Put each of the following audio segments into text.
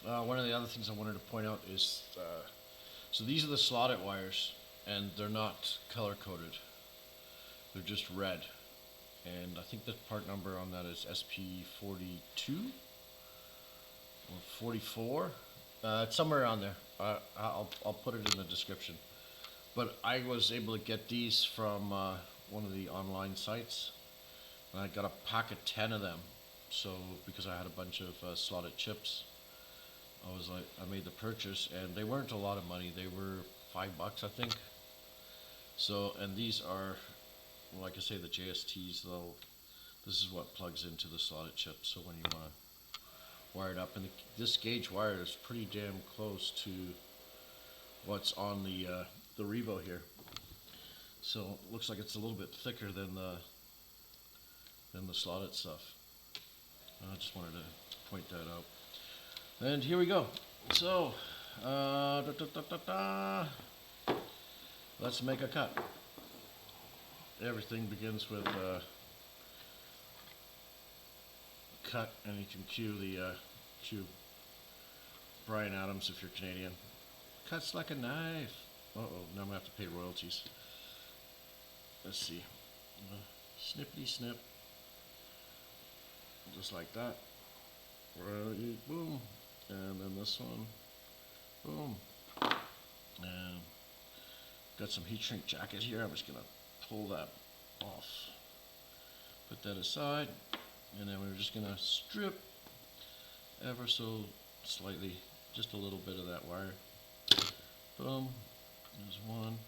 One of the other things I wanted to point out is, so these are the slotted wires, and they're not color coded. They're just red, and I think the part number on that is SP42 or 44. It's somewhere around there. I'll put it in the description. But I was able to get these from one of the online sites, and I got a pack of 10 of them. So because I had a bunch of slotted chips, I made the purchase, and they weren't a lot of money. They were $5, I think. So, and these are, well, like I say, the JSTs. Though, this is what plugs into the slotted chip. So when you want to wire it up, and this gauge wire is pretty damn close to what's on the Revo here. So it looks like it's a little bit thicker than the slotted stuff. I just wanted to point that out. And here we go. So let's make a cut. Everything begins with cut, and you can cue Brian Adams if you're Canadian. Cuts like a knife. Uh oh, now I'm gonna have to pay royalties. Let's see. Snippity snip. Just like that. Right, boom. And then this one. Boom. And got some heat shrink jacket here. I'm just gonna pull that off. Put that aside. And then we're just gonna strip ever so slightly, just a little bit of that wire. Boom. There's one.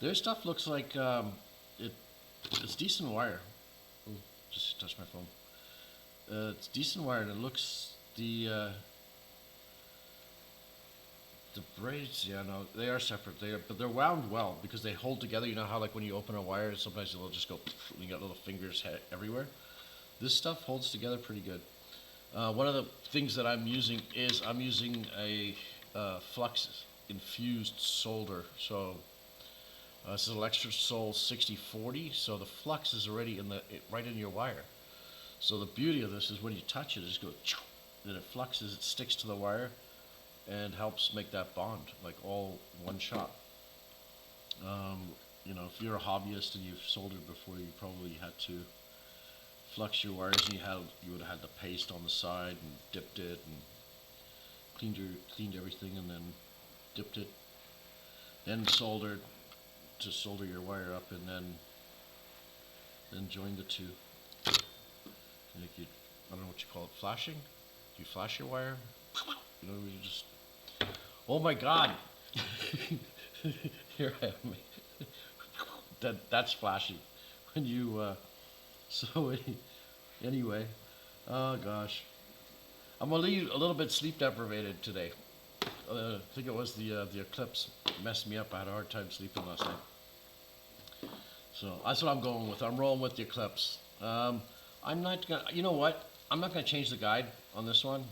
Their stuff looks like it's decent wire. Ooh, just touched my phone. It's decent wire, and it looks the braids. Yeah, no, they are separate. But they're wound well because they hold together. You know how like when you open a wire, sometimes it'll just go. And you got little fingers everywhere. This stuff holds together pretty good. One of the things that I'm using is a flux infused solder. So this is Electra Sol 6040. So the flux is already right in your wire. So the beauty of this is when you touch it, it just goes, and it fluxes, it sticks to the wire, and helps make that bond like all one shot. You know, if you're a hobbyist and you've soldered before, you probably had to flux your wires, and you would have had the paste on the side and dipped it and cleaned everything, and then dipped it, then soldered to solder your wire up, and then join the two. I don't know what you call it, flashing? Do you flash your wire? You know, you just, oh my God! Here I am. That's flashing. When you, so anyway, oh gosh. I'm a little bit sleep deprived today. I think it was the eclipse messed me up. I had a hard time sleeping last night. So that's what I'm going with. I'm rolling with the eclipse. I'm not gonna, you know what? I'm not gonna change the guide on this one.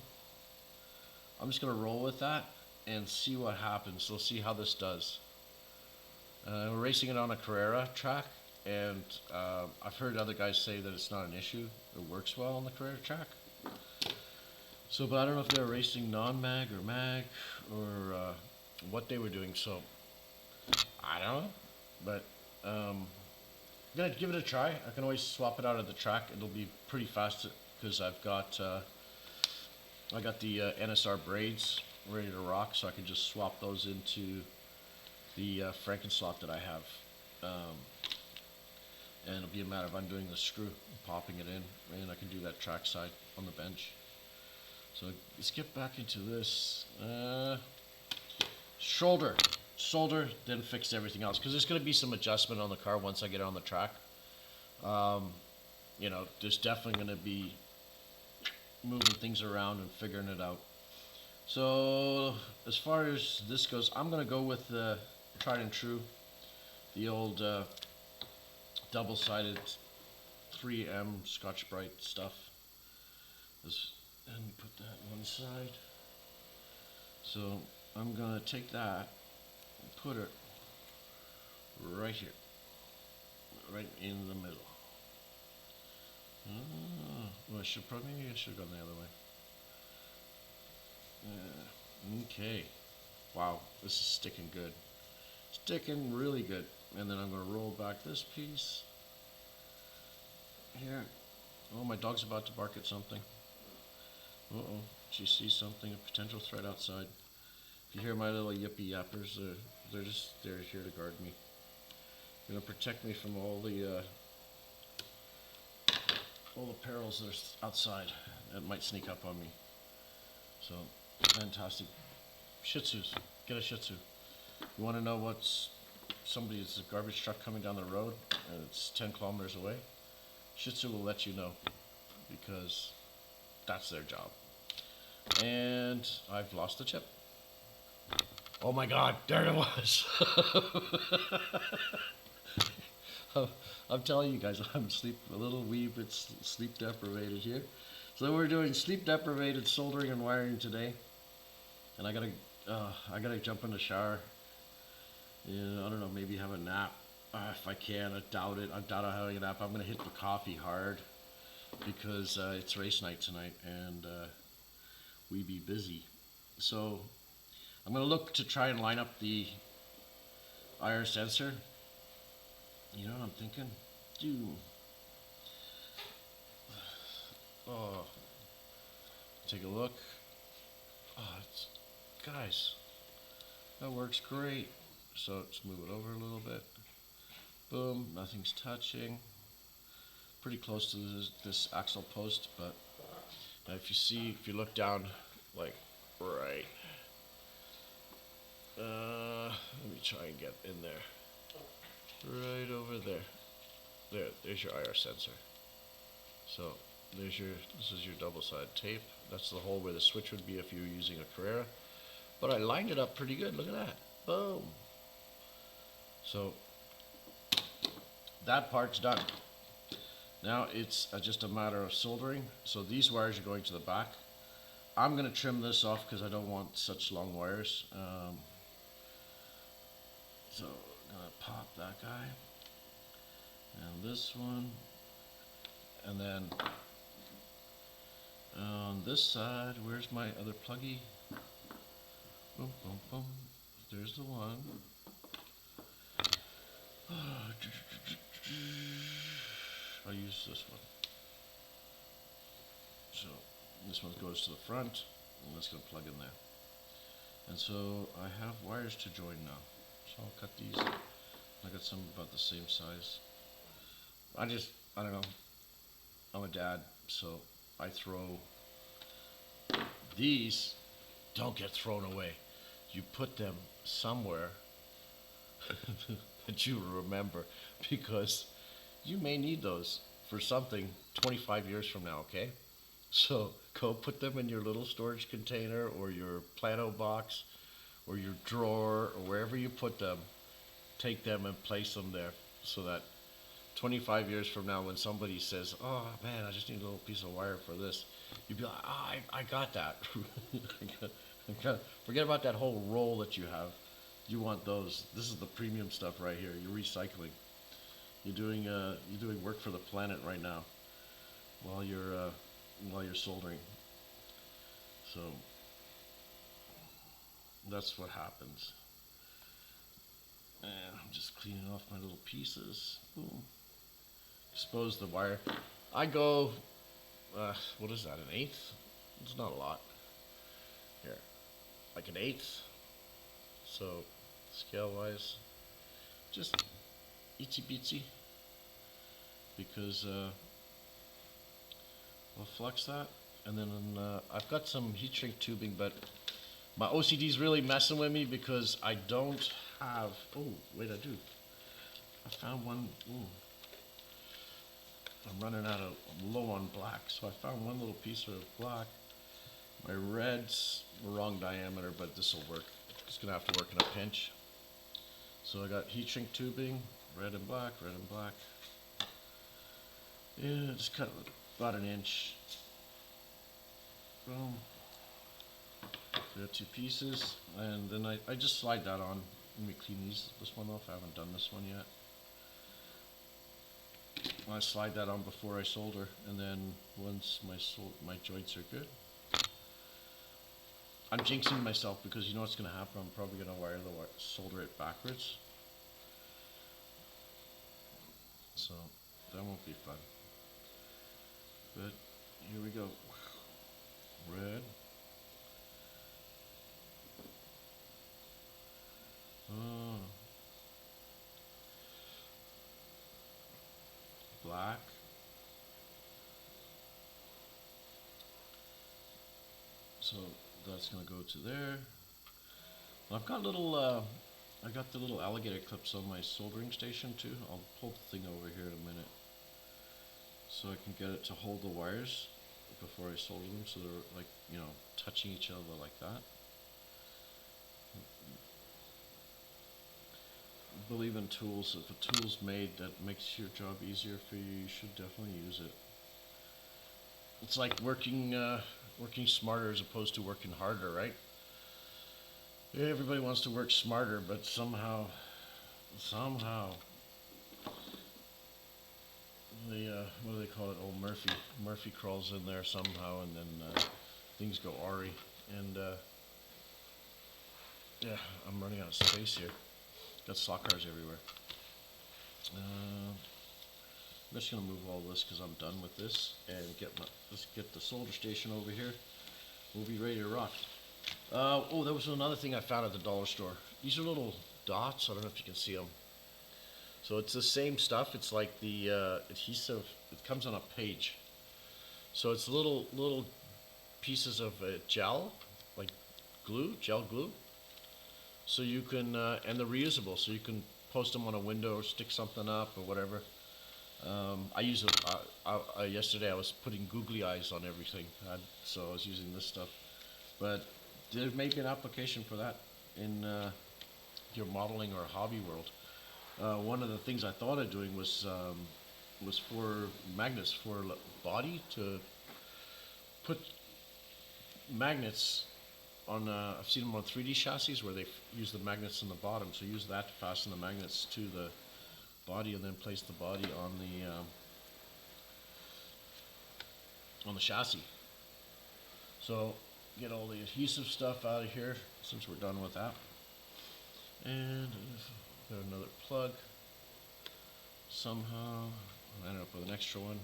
I'm just gonna roll with that and see what happens. So see how this does. We're racing it on a Carrera track, and I've heard other guys say that it's not an issue. It works well on the Carrera track. So, but I don't know if they're racing non-mag or mag or what they were doing. So I don't know, but I'm gonna give it a try. I can always swap it out of the track. It'll be pretty fast because I got the NSR braids ready to rock, so I can just swap those into the Frankenslot that I have, and it'll be a matter of undoing the screw and popping it in, and I can do that track side on the bench. So let's get back into this. Solder, then fix everything else, because there's going to be some adjustment on the car once I get it on the track. You know, there's definitely going to be moving things around and figuring it out. So as far as this goes, I'm going to go with the tried and true, the old double-sided 3M Scotch-Brite stuff. And put that one side. So I'm going to take that and put it right here, right in the middle. Well, maybe I should have gone the other way. Okay. Wow, this is sticking good. Sticking really good. And then I'm going to roll back this piece. Here. Oh, my dog's about to bark at something. Uh-oh. She sees something, a potential threat outside. If you hear my little yippy yappers, they're here to guard me. They're going to protect me from all the perils that are outside that might sneak up on me. So, fantastic. Shih Tzus. Get a Shih Tzu. You want to know what's somebody's garbage truck coming down the road and it's 10 kilometers away? Shih Tzu will let you know because that's their job. And I've lost the chip. Oh my God, there it was. I'm telling you guys, I'm a little wee bit sleep deprivated here. So we're doing sleep deprivated soldering and wiring today. And I gotta jump in the shower. Yeah, I don't know, maybe have a nap. If I can, I doubt it. I doubt I'll have a nap. I'm gonna hit the coffee hard because it's race night tonight and we be busy. So I'm gonna look to try and line up the IR sensor. You know what I'm thinking? Oh, take a look. Oh, guys, that works great. So let's move it over a little bit. Boom, nothing's touching. Pretty close to this axle post, but if you look down, like right. Let me try and get in there. Right over there. There's your IR sensor. So this is your double-sided tape. That's the hole where the switch would be if you were using a Carrera. But I lined it up pretty good. Look at that. Boom. So that part's done. Now it's just a matter of soldering. So these wires are going to the back. I'm going to trim this off because I don't want such long wires. So I'm going to pop that guy. And this one. And then on this side, where's my other pluggy? Boom, boom, boom. There's the one. I'll use this one. So this one goes to the front, and that's going to plug in there. And so I have wires to join now. So I'll cut these. I got some about the same size. I don't know. I'm a dad, so I throw. These don't get thrown away. You put them somewhere that you remember, because you may need those for something 25 years from now, okay? So go put them in your little storage container or your plano box or your drawer or wherever you put them. Take them and place them there so that 25 years from now when somebody says, oh man, I just need a little piece of wire for this, you'd be like, oh, I got that. Forget about that whole roll that you have. You want those. This is the premium stuff right here. You're recycling. You're doing work for the planet right now while you're soldering. So that's what happens. And I'm just cleaning off my little pieces. Boom. Expose the wire. I go, what is that, an eighth? It's not a lot. Here, like an eighth. So, scale-wise, just itsy-bitsy. Because I'll flux that. And then I've got some heat shrink tubing, but my OCD's really messing with me because I don't have, oh, wait, I do. I found one, ooh. I'm running out of, I'm low on black, so I found one little piece of black. My red's the wrong diameter, but this will work. It's gonna have to work in a pinch. So I got heat shrink tubing, red and black, red and black. Yeah, just cut about an inch. Boom. So I got two pieces, and then I just slide that on. Let me clean this one off. I haven't done this one yet. I slide that on before I solder, and then once my joints are good, I'm jinxing myself because you know what's going to happen. I'm probably going to solder it backwards. So that won't be fun. But here we go. Red. Oh. Black. So that's going to go to there. I've got little, I got the little alligator clips on my soldering station too. I'll pull the thing over here in a minute, so I can get it to hold the wires before I solder them, so they're like, you know, touching each other like that. I believe in tools. If a tool's made that makes your job easier for you, you should definitely use it. It's like working smarter as opposed to working harder, right? Everybody wants to work smarter, but somehow, the what do they call it? Old Murphy crawls in there somehow, and then things go awry. And yeah, I'm running out of space here. Got slot cars everywhere. I'm just gonna move all this because I'm done with this, and let's get the solder station over here. We'll be ready to rock. Oh, there was another thing I found at the dollar store. These are little dots. I don't know if you can see them. So it's the same stuff. It's like the adhesive. It comes on a page. So it's little pieces of gel, like glue, gel glue. So you can, and they're reusable. So you can post them on a window or stick something up or whatever. I use it. Yesterday I was putting googly eyes on everything, so I was using this stuff. But there may be an application for that in your modeling or hobby world. One of the things I thought of doing was for magnets for body, to put magnets on. I've seen them on 3D chassis where they use the magnets in the bottom. So use that to fasten the magnets to the body, and then place the body on the chassis. So get all the adhesive stuff out of here since we're done with that. And got another plug. Somehow I ended up with an extra one.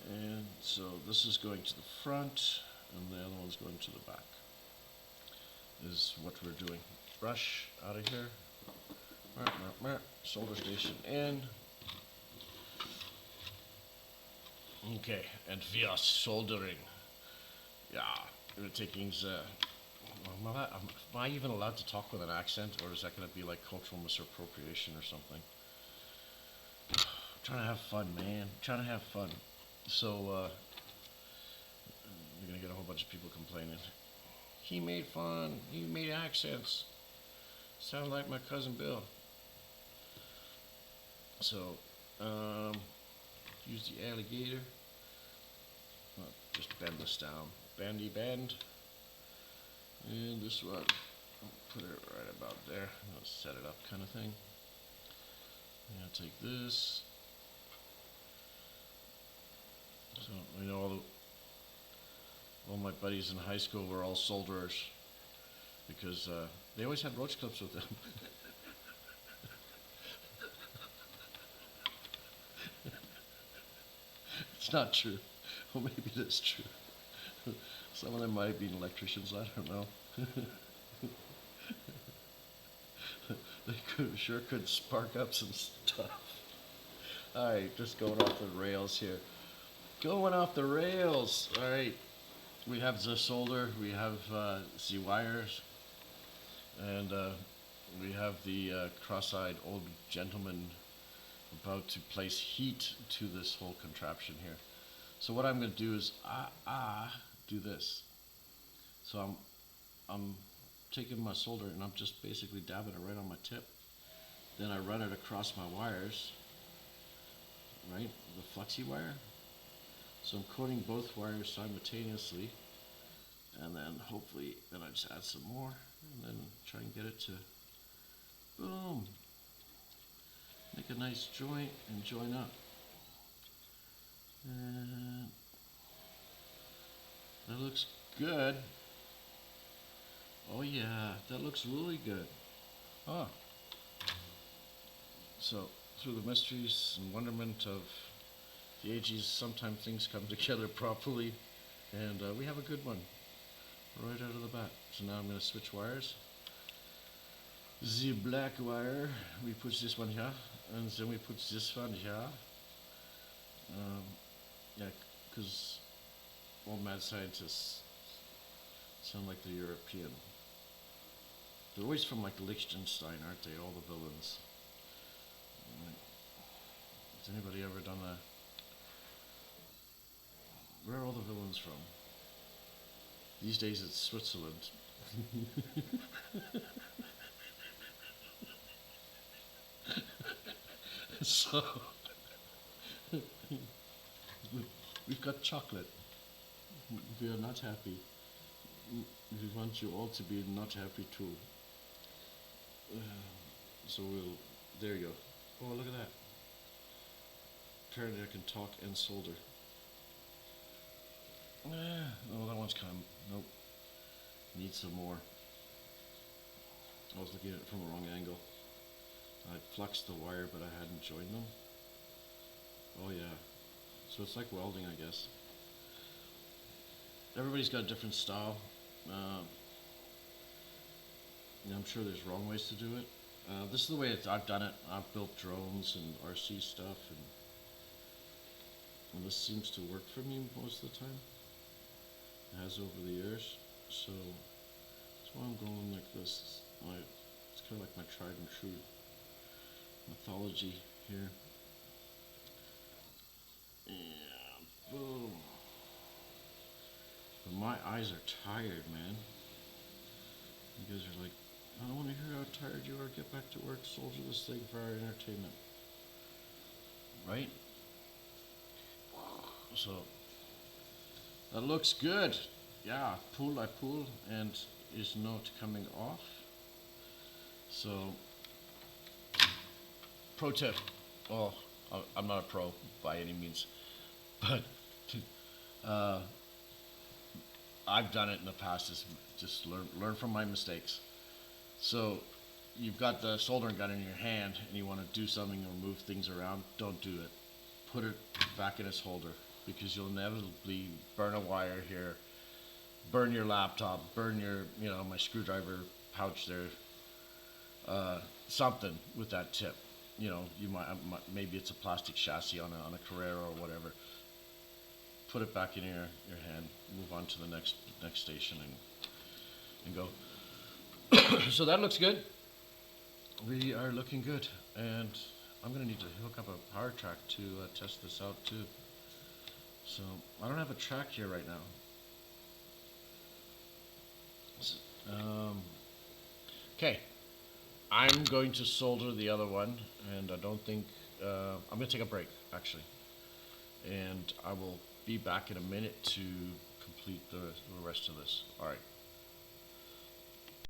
And so this is going to the front, and the other one's going to the back. Is what we're doing. Brush out of here. Solder station in. Okay, and we are soldering. Yeah, we're taking the. Am I even allowed to talk with an accent, or is that going to be like cultural misappropriation or something? I'm trying to have fun, man. I'm trying to have fun. So, you're going to get a whole bunch of people complaining. He made fun. He made accents. Sound like my cousin Bill. So, use the alligator. Just bend this down. Bendy bend. And this one, I'll put it right about there. I'll set it up kind of thing. And I'll take this. So, you know, all my buddies in high school were all solderers because they always had roach clips with them. It's not true. Well, maybe that's true. Some of them might have been electricians, I don't know. They sure could spark up some stuff. Alright, just going off the rails here. Going off the rails. Alright, we have the solder, we have the wires, and we have the cross-eyed old gentleman about to place heat to this whole contraption here. So what I'm going to do is do this. So I'm taking my solder and I'm just basically dabbing it right on my tip. Then I run it across my wires, right, the flexi wire. So I'm coating both wires simultaneously, and then hopefully then I just add some more and then try and get it to boom, make a nice joint and join up. And that looks good. Oh yeah, that looks really good. Ah. So, through the mysteries and wonderment of the ages, sometimes things come together properly, and we have a good one right out of the bat. So now I'm going to switch wires. The black wire, we put this one here, and then we put this one here. Yeah, because all mad scientists sound like they're European. They're always from like Liechtenstein, aren't they? All the villains. Right. Has anybody ever done that? Where are all the villains from? These days it's Switzerland. So, we've got chocolate. We are not happy. We want you all to be not happy too. So we'll, there you go. Oh, look at that. Apparently I can talk and solder. Oh, that one's kind of, nope. Needs some more. I was looking at it from a wrong angle. I fluxed the wire, but I hadn't joined them. Oh yeah. So it's like welding, I guess. Everybody's got a different style. I'm sure there's wrong ways to do it. This is the way I've done it. I've built drones and RC stuff, and this seems to work for me most of the time. It has over the years, so that's why I'm going like this. It's kind of like my tried and true mythology here. And boom. But my eyes are tired, man. You guys are like, I don't want to hear how tired you are. Get back to work, soldier this thing for our entertainment. Right? So, that looks good. Yeah, I pull, and is not coming off. So, pro tip. Well, I'm not a pro by any means, but I've done it in the past. Just learn from my mistakes. So, you've got the soldering gun in your hand, and you want to do something or move things around. Don't do it. Put it back in its holder, because you'll inevitably burn a wire here, burn your laptop, burn your, my screwdriver pouch there, something with that tip. You might maybe it's a plastic chassis on a Carrera or whatever. Put it back in your hand, move on to the next station, and go. So that looks good. We are looking good, and I'm gonna need to hook up a power track to test this out too. So I don't have a track here right now. Okay, I'm going to solder the other one, and I don't think I'm gonna take a break actually, and I will be back in a minute to complete the rest of this. All right.